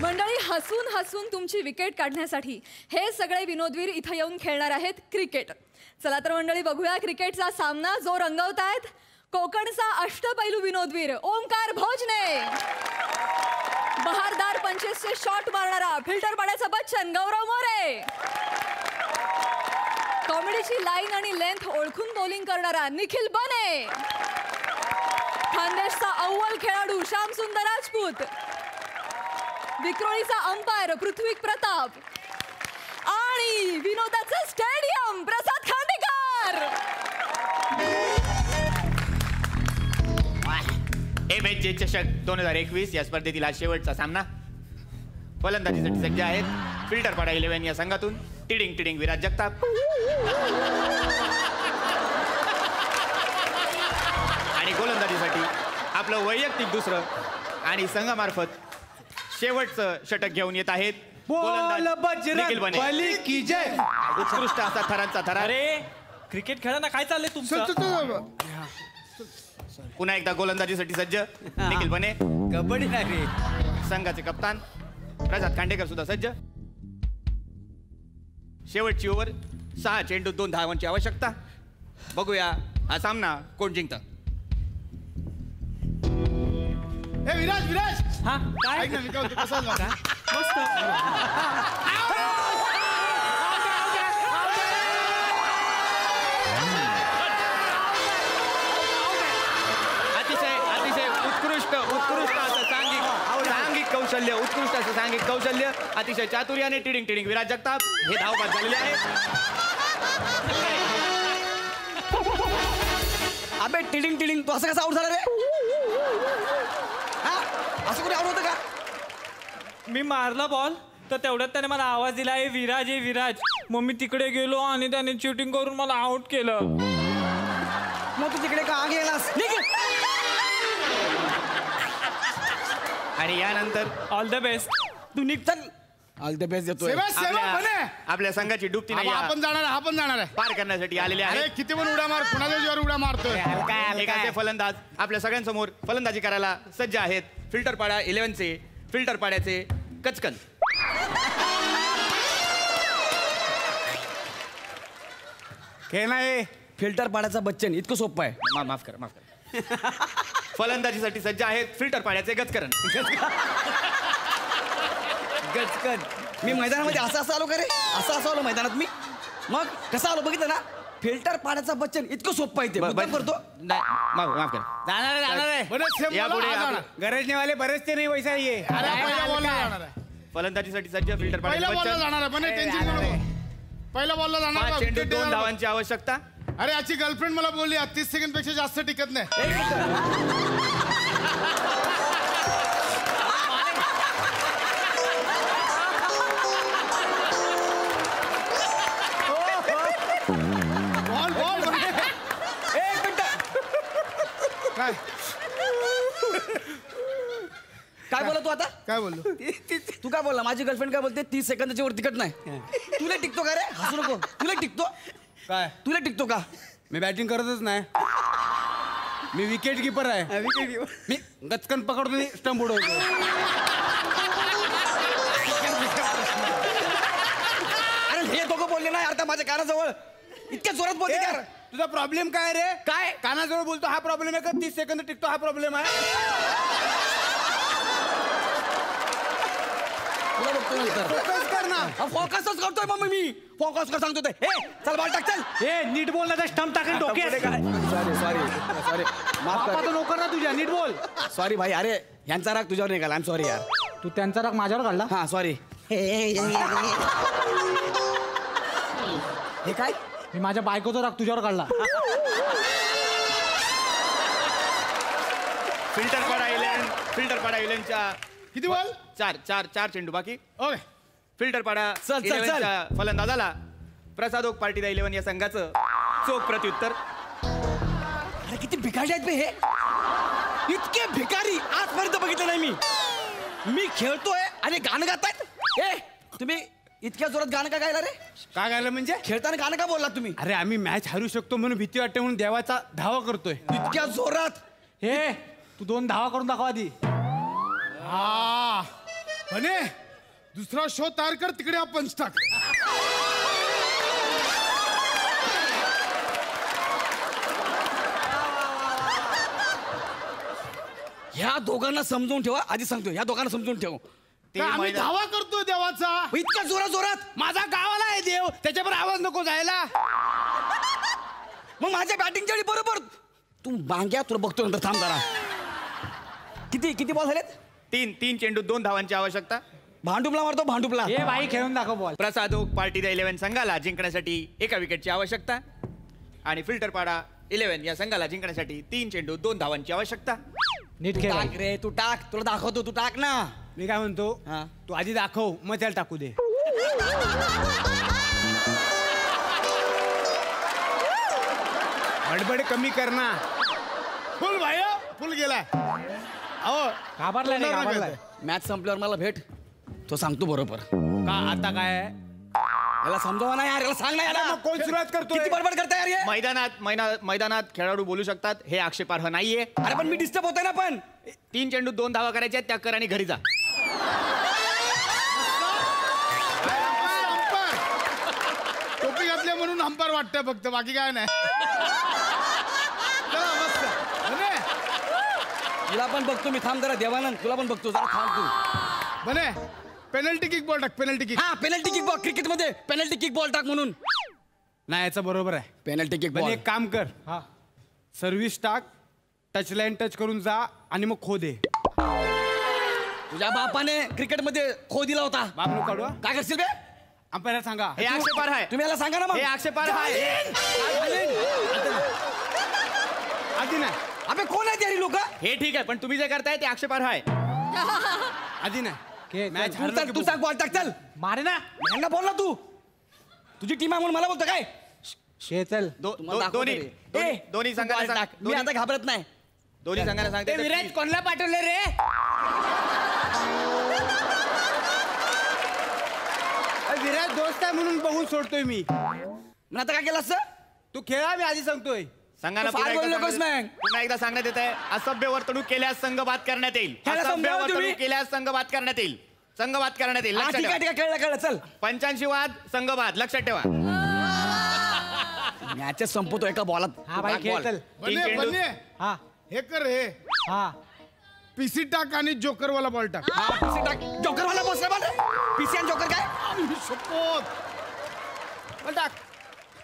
मंडळी, हसून हसून तुमची विकेट काढण्यासाठी हे सगळे विनोदवीर इथं येऊन खेळणार आहेत क्रिकेट. चला तर मंडळी, बघूया क्रिकेटचा सामना जो रंगवतायत कोकणचा अष्टपैलू विनोदवीर ओंकार भोजने, बहारदार पंचेसचे शॉट मारणारा फिल्टर पाड्याचा बच्चन गौरव मोरे, कॉमेडीची लाईन आणि लेंथ ओळखून बॉलिंग करणारा निखिल बने, खानदेशचा अव्वल खेळाडू श्याम सुंदर राजपूत, विक्रोळीचा अंपायर पृथ्वी प्रताप आणि विनोदाचं स्टेडियम प्रसाद खांडेकर. MHJ चषक 2021 या स्पर्धेतील हा शेवटचा सामना. फलंदाजीसाठी सज्ज आहेत फिल्टर पाडा 11 या संघातून टिडिंग टिडिंग विराज जगताप आणि गोलंदाजीसाठी आपलं वैयक्तिक दुसरं आणि संघामार्फत शेवटचं षटक घेऊन येत आहेत निखिल बने. उत्कृष्ट असा थरांचा थरा. अरे क्रिकेट खेळताना काय चाललंय तुमचं? पुन्हा एकदा गोलंदाजीसाठी सज्ज निखिल बने. कबड्डी नाही, संघाचे कप्तान प्रसाद खांडेकर सुद्धा सज्ज. शेवटची ओव्हर 6 चेंडू 2 धावांची आवश्यकता. बघूया हा सामना कोण जिंकतं. हे विराज हा काय ऐक ना, मी काय म्हणतो, कसा झाला? मस्त. उत्कृष्ट असं सांघिक कौशल्य अतिशय चातुर्याने टिडिंग टिडिंग विराज जगताप हे धावबाद झालेले आहे. अबे टिडिंग टिडिंग तो असं कसं आउट झाला रे? हा असं कोणी आउट होतं का? मी मारला बॉल तर तेवढ्यात त्याने मला आवाज दिला, हे विराज हे विराज. मग मी तिकडे गेलो आणि त्याने चिटिंग करून मला आउट केलं. मग तू तिकडे का गेलास? आणि यानंतर ऑल द बेस्ट. तू निघतान ऑल द बेस्ट देतोय. आपल्या संघाची डुबती नाही आपण जाणार आहे पार करण्यासाठी आलेले अरे आहेत. किती पण उड्या मार, कुणाच्या जीवावर उड्या मारतोय. एक असे फलंदाज आपल्या सगळ्यांसमोर फलंदाजी करायला सज्ज आहेत फिल्टर पाडा 11चे फिल्टर पाड्याचे कचकन. खेळ नाही, फिल्टर पाड्याचा बच्चन इतकं सोपं आहे. माफ करा. फलंदाजीसाठी सज्ज आहेत फिल्टर पाड्याचे गचकरण. गचकन. मी मैदानामध्ये असं आलो का रे? असं आलो मैदानात मी. मग कसं आलो बघितलं ना? फिल्टर पाड्याचा बच्चन इतकं सोपं आहे ते. मुद्दाम करतो. माफ करा. जाणार आहे. यापुढे गरज नाही वाले बरेचसे नाही वैसा ये. अरे पहिल्या बॉलला जाणार आहे. फलंदाजीसाठी सज्ज फिल्टर पहिल्या बॉलला पाड्याचे जाणार आहे, पण टेन्शन नको. पहिल्या बॉलला जाणार 5 चेंडू 2 आहे. धावांची आवश्यकता. अरे याची गर्लफ्रेंड मला बोलली 30 सेकंड पेक्षा जास्त टिकत नाही. काय बोला तू आता? काय बोललो? तू काय बोलला? माझी गर्लफ्रेंड काय बोलते? 30 सेकंदाच्या वर तिकट नाही. तुला टिकतो का रे? हसू नको. तुला टिकतो काय? तुला टिकतो का? मी बॅटिंग करतच नाही. मी विकेट कीपर आहे. मी गचकन पकडतो स्टंप उडवतो. अरे हे दोघं बोलले ना यार माझ्या कानाजवळ इतक्या जोरात बोलते यार. तुझा प्रॉब्लेम काय रे? काय? कानाजवळ बोलतो हा प्रॉब्लेम आहे का 30 सेकंद टिकतो हा प्रॉब्लेम आहे? तुला बघतो नंतर. फोकस कर ना. फोकसच करतोय मग मी. फोकस कर सांगतो ते. हे चल बॉल टाक चल. हे नीट बोल ना, स्टंप टाकेल डोक्यात. सॉरी माफ कर. आता नोकर ना तुझ्या, नीट बोल. सॉरी भाई. अरे ह्यांचा राग तुझ्यावर निघाला. आय एम सॉरी यार. तू त्यांचा राग माझ्यावर काढला. हा सॉरी. हे काय? मी माझ्या बायकोचा राग तुझ्यावर काढला. फिल्टर पाडा 11च्या किती बॉल? 4 चेंडू बाकी. ओके. फिल्टर पाडा चल. 11च्या फलंदाजाला प्रसाद ओक पार्टी 11 या संघाचं चोख प्रत्युत्तर. अरे किती भिकारी आहेत बे हे. इतके भिकारी आजपर्यंत बघितलं नाही मी खेळतोय आणि गाणं गातायत. ए तुम्ही इतक्या जोरात गाणं का गायला रे? काय गायला म्हणजे? खेळताना गाणं का बोलला तुम्ही? अरे आम्ही मॅच हरू शकतो म्हणून भीती वाटते म्हणून देवाचा धावा करतोय. इतक्या जोरात. हे तू 2 धावा करून दाखव आधी. हा म्हणे दुसरा शो तयार कर, तिकडे हा पंच टाक. ह्या दोघांना समजून ठेवा. आधी सांगतो, ह्या दोघांना समजून ठेव. ते आम्ही मैदान- धावा करतोय देवाचा. इतक्या जोरात जोरात माझा गावाला आहे देव, त्याच्यावर आवाज नको जायला. मग माझ्या बॅटिंगच्या वेळी बरोबर तू मांग्या, तुला बघतो नंतर. थांब जरा. किती बॉल झालेत? 3 चेंडू 2 धावांची आवश्यकता. भांडुपला मारतो, भांडुपला. हे बाई खेळून दाखव बॉल. प्रसादोक पार्टी द 11 संघाला जिंकण्यासाठी 1 विकेटची आवश्यकता आणि फिल्टरपाडा 11 या संघाला जिंकण्यासाठी 3 चेंडू 2 धावांची आवश्यकता. नीट खेळ. टाक रे, तू टाक. तुला दाखवतो, तू टाक ना. मी काय म्हणतो, हा. तू आधी दाखव मग त्याला टाकू दे. बडबड कमी कर ना. फुल भाई फुल गेलाय. अहो घाबरलाय नाही, घाबरलाय. मॅच संपल्यावर मला भेट, तो सांगतो बरोबर. का आता काय आहे? याला समजावा ना यार, याला सांग ना याला. मग कोण सुरुवात करतोय? किती बडबड करता यार हे? मैदानात खेळाडू बोलू शकतात, हे आक्षेपार्ह नाहीये. अरे पण मी डिस्टर्ब होतोय ना. पण 3 चेंडू 2 धावा करायच्या, त्या कर आणि घरी जा. अंपायर टोपी घातली म्हणून अंपायर वाटतंय फक्त, बाकी काय नाही. चला, मस्त. म्हणे तुला पण बघतो मी. थांब जरा देवानंद, तुला पण बघतो जरा. थांब तू. म्हणे पेनल्टी किक बॉल टाक. Penalty kick. हा, पेनल्टी किक बॉल. क्रिकेट मध्ये पेनल्टी किक बॉल टाक म्हणून. नाही याचं बरोबर आहे. पेनल्टी किक पण बॉल. एक काम कर, सर्व्हिस टाक, टच लाईन टच करून जा आणि मग खो दे. तुझ्या बापाने क्रिकेट मध्ये खो दिला होता. बाप नको काढू हा. काय करशील बे? अंपायरला सांगा. हे आक्षेपार्ह आहे. तुम्ही याला सांगा ना मग. हे आक्षेपार्ह आहे. आधी नाही, अबे कोण आहे तरी लोक? हे ठीक आहे, पण तुम्ही जे करताय ते आक्षेपार्ह आहे. आधी नाही. मॅच तू हरलो की तू सांग, बॉल टाक. चल मारे ना. यांना बोल ना तू. तुझी टीम आहे म्हणून मला बोलतो काय? चल. तुम्हाला दाखवतो रे. दोन्ही तू संघाला ball टाक. मी आता घाबरत नाही. दोन्ही संघाला सांगते तर विराज कोणला पाठवले रे? विराज दोस्त आहे म्हणून बघून सोडतोय मी. मग आता काय केलं असं? तू खेळा, मी आधी सांगतोय. संघाला फार बोलू नकोस मग. पुन्हा एकदा सांगण्यात येत आहे, असभ्य वर्तणूक केल्यास संघ बाद करण्यात येईल. ह्याला असभ्य समजावं तुम्ही. वर्तणूक केल्यास संघ बाद करण्यात येईल. संघ बाद करण्यात येईल. हा, लक्षात ठीक आहे ठेवा. ठीक आहे, कळलं कळलं. चल 85 वाद संघ बाद, लक्षात ठेवा. मॅच संपवतो एका बॉलात. हा भाई खेळ चल. बने चेंडू. बने हा हे कर. हे हा. पीसी टाक आणि जोकर वाला बॉल टाक. हा, पीसी टाक. जोकर वाला बॉस रे बॉल. पीसी आणि जोकर काय? शपथ. बॉल टाक.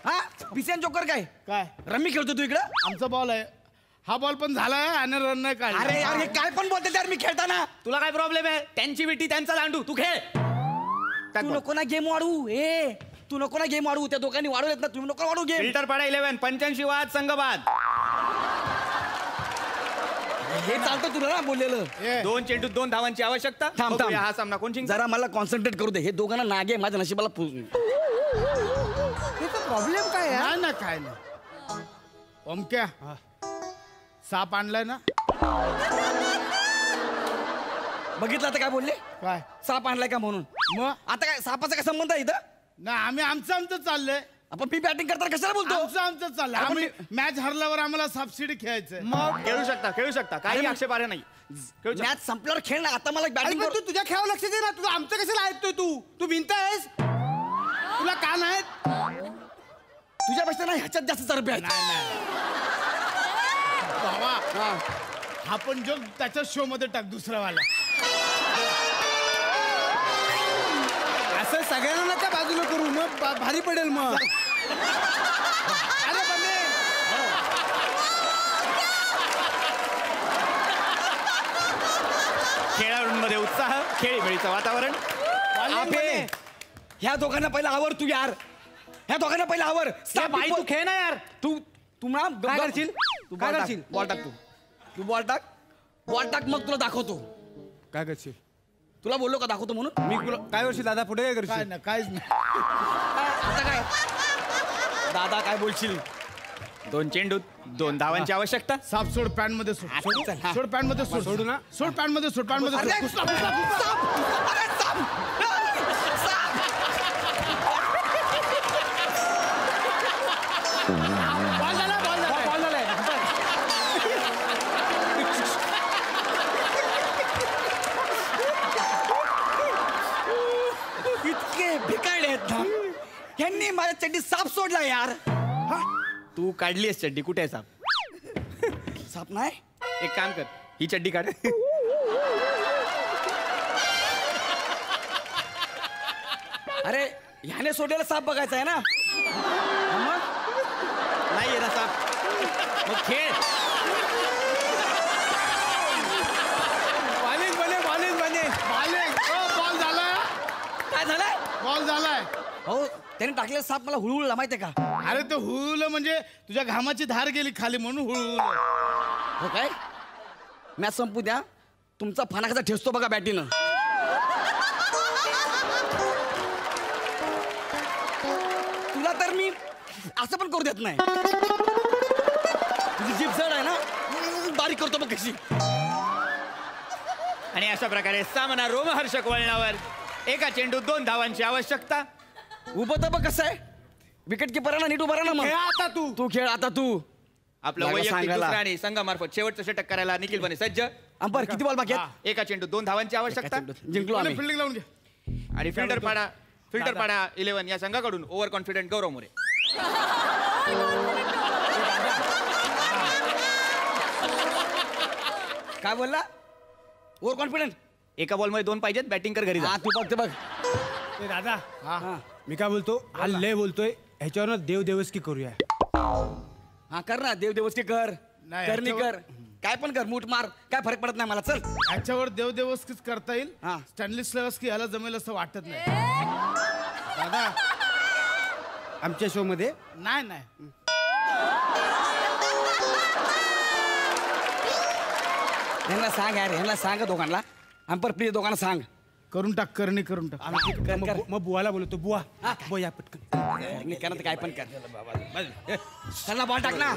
हा, पीसी आणि जोकर काय? काय रम्मी खेळतो तू इकडं? आमचा बॉल आहे हा. बॉल पण झालाय आणि रन नाही काढला. अरे यार, हे काय पण बोलते यार मी खेळताना. तुला काय प्रॉब्लेम आहे? त्यांची विटी त्यांचा लांडू, तू खेळ. तू नको ना गेम वाढू. तू नको ना गेम वाढू. त्या दोघांनी वाढवलेत ना, तुम्ही नको वाढू गेम. फिल्टर पाडा 11 85 वाद संघ बाद. हे चालतं तुला ना बोललेलं. 2 चेंडू 2 धावांची आवश्यकता. थांब बघूया हा सामना कोण जिंकतो. जरा मला कॉन्सन्ट्रेट करू दे. हे दोघांना नागे माझ्या नशिबाला प्रॉब्लेम काय आहे? नाही ना काय नाही. ओमक्या साप आणलाय ना. बघितलं आता काय बोलले? काय साप आणलाय का म्हणून. मग आता काय सापाचा काय संबंध आहे इथं? नाही आम्ही आमचं चाललंय. आपण मी बॅटिंग करताना कशाला बोलतो? आमचं चाललंय. आम्ही मॅच हरल्यावर आम्हाला सापशिडी खेळायचंय. मग खेळू शकता काही अरे मग- आक्षेपार्ह नाही. खेळू शकता. मॅच संपल्यावर खेळ ना. आता मला बॅटिंग तू तुझ्या खेळावर लक्ष दे ना. तुझं आमचं कशाला ऐकतोय तू? तू भिंत आहेस, तुला कान आहेत. तुझ्यापेक्षा नाही ह्याच्यात जास्त चरबी आहे. बाबा हा पण जो त्याच्या शो मध्ये टाक दुसरावाला. असं सगळ्यांना त्या बाजूला करू मग भारी पडेल मग. अरे बने खेळाडूंमध्ये उत्साह, खेळीमेळीचं वातावरण. अबे, ह्या दोघांना पहिला आवर तू यार. ह्या दोघांना पहिला आवर. बाई तू खेळ ना यार. तू तू ना काय करशील? तू काय बॉल टाक. करशील? बॉल टाक. तू बॉल टाक. बॉल टाक मग तुला दाखवतो. काय करशील? तुला बोललो का दाखवतो म्हणून? मी काय करशील दादा? पुढे काय काय करशील? नाही काहीच नाही. आता काय दादा काय बोलशील? 2 चेंडू 2 धावांची आवश्यकता. साप सोड पॅन मध्ये सोड. चल, हा. सोड पॅन मध्ये सोड. सोडू ना? सोड पॅन मध्ये सोड. पॅन मध्ये अरे, सोड. घुसला, घुसला, घुसला. साप! अरे, साप! साप! बॉल झाला. बॉल झालाय. चड्डी साप सोडला यार. तू काढलीस चड्डी, कुठे आहे साप? साप नाही. एक काम कर, ही चड्डी काढ. अरे ह्याने सोडलेला साप बघायचा आहे ना. मग नाही ना साप, मग खेळ. बॉल झालाय. काय झालंय? बॉल झालाय. हो त्याने टाकलेला साप मला हुळहुळला माहितीये का. अरे ते हुळलं म्हणजे तुझ्या घामाची धार गेली खाली म्हणून हुळहुळलं. हो काय मॅच संपू द्या. तुमचा फणा कसा ठेचतो बघा बॅटीनं. तुला तर मी असं पण करू देत नाही. तुझी जीभ जड आहे ना, बारीक करतो बघ कशी. आणि अशा प्रकारे सामना रोमहर्षक वळणावर. एका चेंडूत 2 धावांची आवश्यकता. उभं तर बघ कसं आहे. विकेट किपर ना, नीट उभा राहा ना. मग खेळ आता तू. तू खेळ आता तू. आपलं लागलं वैयक्तिक सांगायला. दुसरा आणि संघामार्फत शेवटचं षटक करायला निखिल बने सज्ज. अंपर किती बॉल बाकी आहेत? एका चेंडूत 2 धावांची आवश्यकता. जिंकलो आम्ही. फिल्डिंग लावून घे. आणि फिल्टर पाडा 11 या संघाकडून ओव्हर कॉन्फिडंट गौरव मोरे. काय बोलला? Over confident. एका बॉलमध्ये 2 पाहिजेत. बॅटिंग कर घरी जा. हा तू बघ ते बघ. ए दादा हा मी काय बोलतो, हा लय बोलतोय, ह्याच्यावर देव देवस्की करूया. हा कर ना, देव देवस्की कर. नाही, करणी याच्यावर- कर, काय पण कर, मूठ मार, काय फरक पडत नाही मला. चल याच्यावर देवदेवस्कीच करता येईल. हा. स्टॅनली स्लेवस्की याला जमेल असं वाटत नाही. दादा आमच्या शो मध्ये नाही. ह्यांना सांग यार, ह्यांना सांग दोघांना. अंपर प्लीज दोघांना सांग. करून टाक, करणी करून टाक. कर. मग बुवाला बोलतो, बुवा बुवा या पटकन. करणी कर ना, तर काय पण कर. त्यांना बॉल टाक ना.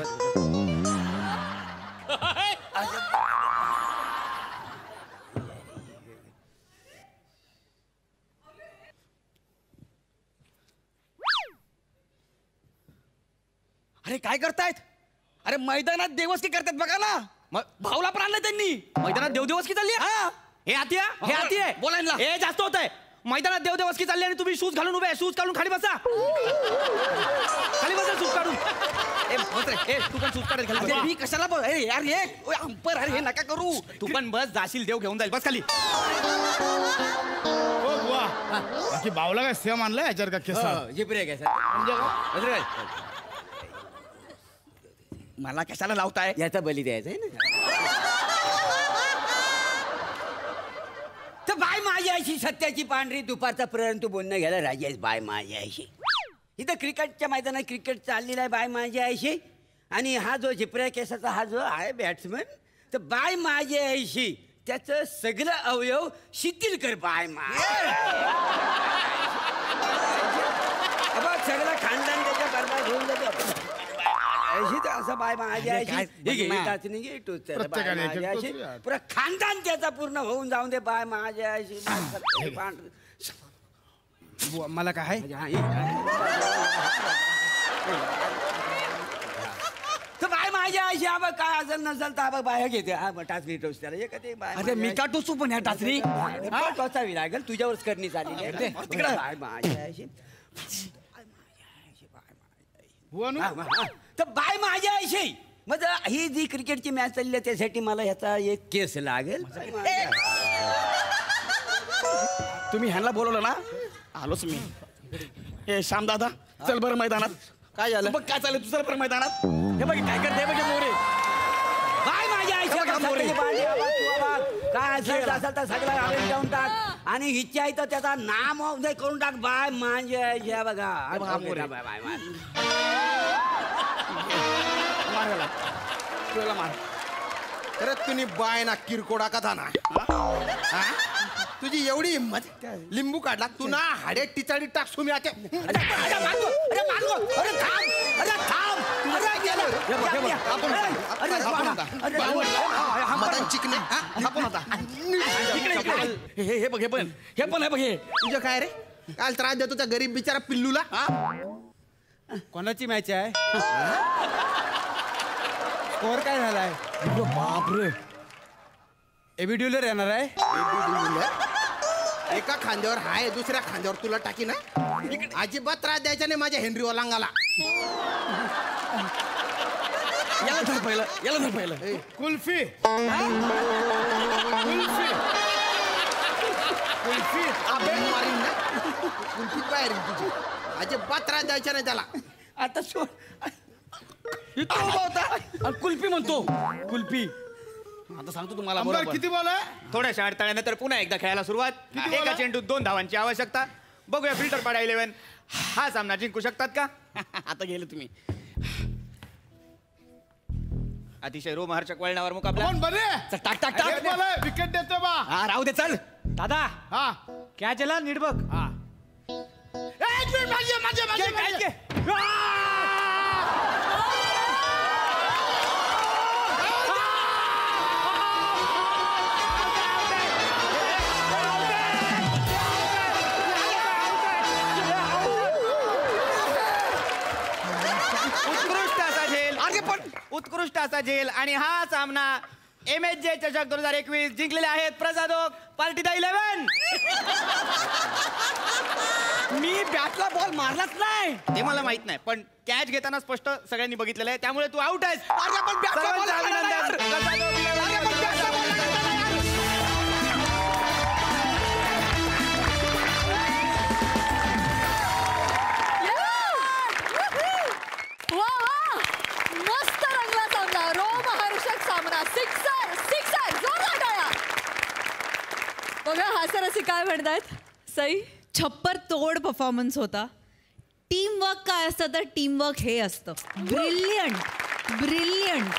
अरे काय करतायत? अरे मैदानात देवस्की करतात बघा ना. भाऊला पण आणलं त्यांनी. मैदानात देवदेवस्की चालली आहे? हा हे आती आहे, हे आती आहे. बोलायला. हे जास्त होत आहे. मैदानात देवदेवस्की चालली आणि तुम्ही शूज घालून उभे. शूज काढून खाली बसा. खाली बसा शूज काढून. ए बस रे. ए तू पण शूज काढ खाली अरे बस. मी कशाला बघ. अरे यार हे अंपर, अरे हे नका करू. तू पण बस, जाशील देव घेऊन जाईल. बस खाली. हो बुवा. बाकी बावला काय सेम आणलाय याच्यावर का केसा? मला कशाला लावताय? याचा बली द्यायचा आहे ना. तर बाय माझी अशी सत्याची पांढरी दुपारचा पर्यंत तू बोलणं घ्यायला राजी आहेस. बाय माझी अशी इथं क्रिकेटच्या मैदानात क्रिकेट चाललेला आहे. बाय माझी अशी आणि हा जो झिपऱ्या केसाचा हा जो आहे बॅट्समन, तर बाय माझी अशी त्याचं सगळं अवयव शिथिल कर. बाय बघ सगळं खानदान त्याच्या बरबाद होऊन जातो. असं बाय माझी काय? अशी टाचणी घे तू. प्रत्येकाने एक एक टोचरी आहे. पुरा खानदान त्याचा पूर्ण होऊन जाऊन दे. बाय माझ्या अशी बुवा मला काय आहे? तर बाय माझ्या अशी हा बघ काय असेल नसेल तर हा बघ बाया घेते. हा बघ टाचणी टोच त्याला एक ते बाय अरे मी का टोचू पण ह्या टाचणी? टोचावी लागेल. तुझ्यावरच करणी चालली आहे. तिकडं. बाय माझ्या अशी बुवा नु? तर बाय माझ्या अशी मग ही जी क्रिकेटची मॅच चालली आहे त्यासाठी मला ह्याचा एक केस लागेल. तुम्ही ह्यांना बोलवलं ना, आलोच मी. हे श्याम दादा चल बरं मैदानात. काय झालं? बघ काय चाललं, तू चल बरं मैदानात. हे बघ काय करते बघ हे मोरे. बाय माझ्या हे बघा मोरे. आयुष्यात काय असेल तर सगळं आवेल जाऊन टाक आणि हिच्या आहे तर त्याचा नाम उदय करून टाक. बाय माझ्या अशी बघा. बाय बाय बाय मार याला. तू याला मार. अरे तुम्ही बाय ना किरकोडा कथा ना. हा? तुझी एवढी हिंमत, लिंबू काढला तू ना हाडे टिचाडी टाक सुमी आके. अरे मागो, अरे मागो, अरे थांब, अरे थांब, अरे गेलं. मदन चिकने हा? आपण होता. हे बघ हे पण हे बघ हे. तुझं काय रे? काल त्रास देतो त्या गरीब बिचारा पिल्लूला. कोणाची मॅच आहे? स्कोअर काय झालाय? बापरे. एबी ड्युलर येणार आहे. एका खांद्यावर हाय दुसऱ्या खांद्यावर तुला टाकी ना अजिबात त्रास द्यायचा नाही माझ्या हेनरी ओलांगाला. याला धर पहिलं कुल्फी कुल्फी अबे मारीन ना कुल्फी बाहेर तुझी अजिबात त्रास द्यायचा नाही त्याला. आता सोड इथं उभा होता आणि कुल्फी म्हणतो कुल्फी. आता सांगतो तुम्हाला आमदार बरोबर. किती बॉल आहे? थोड्याशा अडथळ्यानंतर पुन्हा एकदा खेळायला सुरुवात. किती एका बोला? चेंडूत 2 धावांची आवश्यकता. बघूया फिल्टर पाडा 11 हा सामना जिंकू शकतात का. आता गेले तुम्ही. अतिशय रोमहर्षक वळणावर मुकाबला. कोण बने? चल, टाक टाक एक टाक. बॉल आहे विकेट देतो बा. हा राहू दे चल. दादा हा क्या चला नीट बघ. एक मिनिट माझे उत्कृष्ट असा झेल अरे पण उत्कृष्ट असा झेल आणि हा सामना MSJ चषक 2021 जिंकलेले आहेत Prasad Oak party the 11. Me बॅटला ball मारलाच नाही. ते मला माहित नाही पण कॅच घेताना स्पष्ट सगळ्यांनी बघितलेलं आहे त्यामुळे तू आउट आहेस. अरे पण बॅटला बॉल सर्वांचं मारला नाही अभिनंदन. यार. अरे पण बॅटला बॉल मारला नाही यार. वा वा मस्त रंगला सामना रोमहर्षक सामना. सिक्सर सिक्सर जोरदार टाळ्या. बघा हास्यरसिक काय म्हणतायत. सई छप्पर तोड परफॉर्मन्स होता. टीमवर्क काय असतं तर टीमवर्क हे असतं. ब्रिलियंट.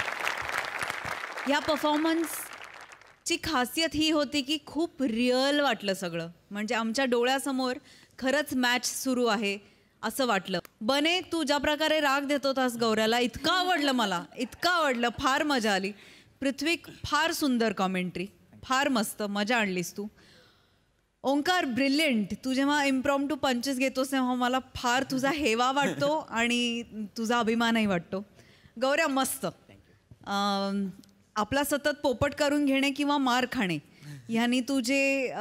या परफॉर्मन्सची खासियत ही होती की खूप रिअल वाटलं सगळं. म्हणजे आमच्या डोळ्यासमोर खरंच मॅच सुरू आहे असं वाटलं. बने तू ज्या प्रकारे राग देत होतास गौऱ्याला इतकं आवडलं मला. इतकं आवडलं. फार मजा आली. पृथ्वी फार सुंदर कॉमेंट्री. फार मस्त मजा आणलीस तू. ओंकार ब्रिलियंट. तू जेव्हा इम्प्रॉम्प्टू पंचेस घेतोस तेव्हा मला फार तुझा हेवा वाटतो आणि तुझा अभिमानही वाटतो. गौऱ्या मस्त. आपला सतत पोपट करून घेणे किंवा मार खाणे ह्यानी तू जे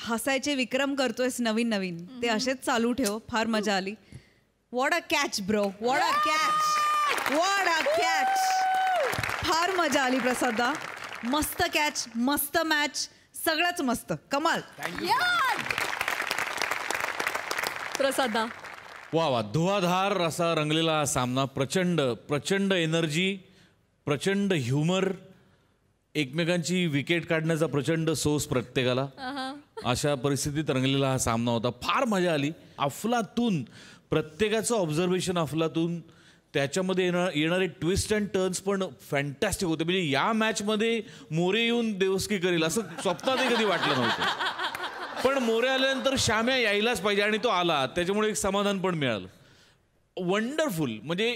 हसायचे विक्रम करतोयस नवीन नवीन ते असेच चालू ठेव. फार मजा आली. What a catch bro. What a catch. What a catch. फार मजा आली प्रसादा. मस्त कॅच मस्त मॅच सगळंच मस्त. कमाल. प्रसादा वा वा धुवाधार असा रंगलेला सामना. प्रचंड प्रचंड एनर्जी प्रचंड ह्युमर एकमेकांची विकेट काढण्याचा प्रचंड सोस प्रत्येकाला. अशा परिस्थितीत रंगलेला हा सामना होता. फार मजा आली. अफलातून प्रत्येकाचं ऑब्झर्वेशन अफलातून. त्याच्यामध्ये येणारे ट्विस्ट अँड टर्न्स पण फॅन्टॅस्टिक होते. म्हणजे या मॅचमध्ये मोरे येऊन देवस्की करेल असं स्वप्नातही कधी वाटलं नव्हतं. पण मोरे आल्यानंतर श्याम्या यायलाच पाहिजे आणि तो आला. त्याच्यामुळे एक समाधान पण मिळालं. वंडरफुल. म्हणजे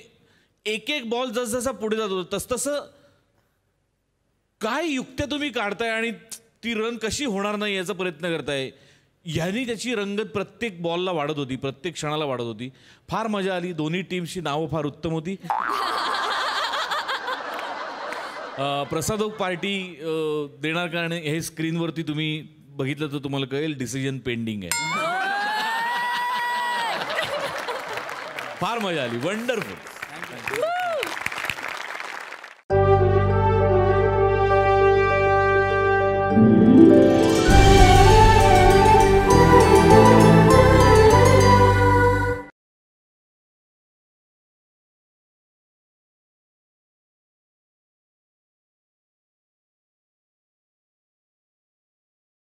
एक एक बॉल जसजसा पुढे जात होता तसतसं काय युक्त्या तुम्ही काढताय आणि ती रन कशी होणार नाही याचा प्रयत्न करताय. ह्यानी त्याची रंगत प्रत्येक बॉलला वाढत होती. प्रत्येक क्षणाला वाढत होती. फार मजा आली. दोन्ही टीमची नावं फार उत्तम होती. प्रसादोक पार्टी देणार कारण हे स्क्रीनवरती तुम्ही बघितलं तर तुम्हाला कळेल. डिसिजन पेंडिंग आहे. फार मजा आली. वंडरफुल.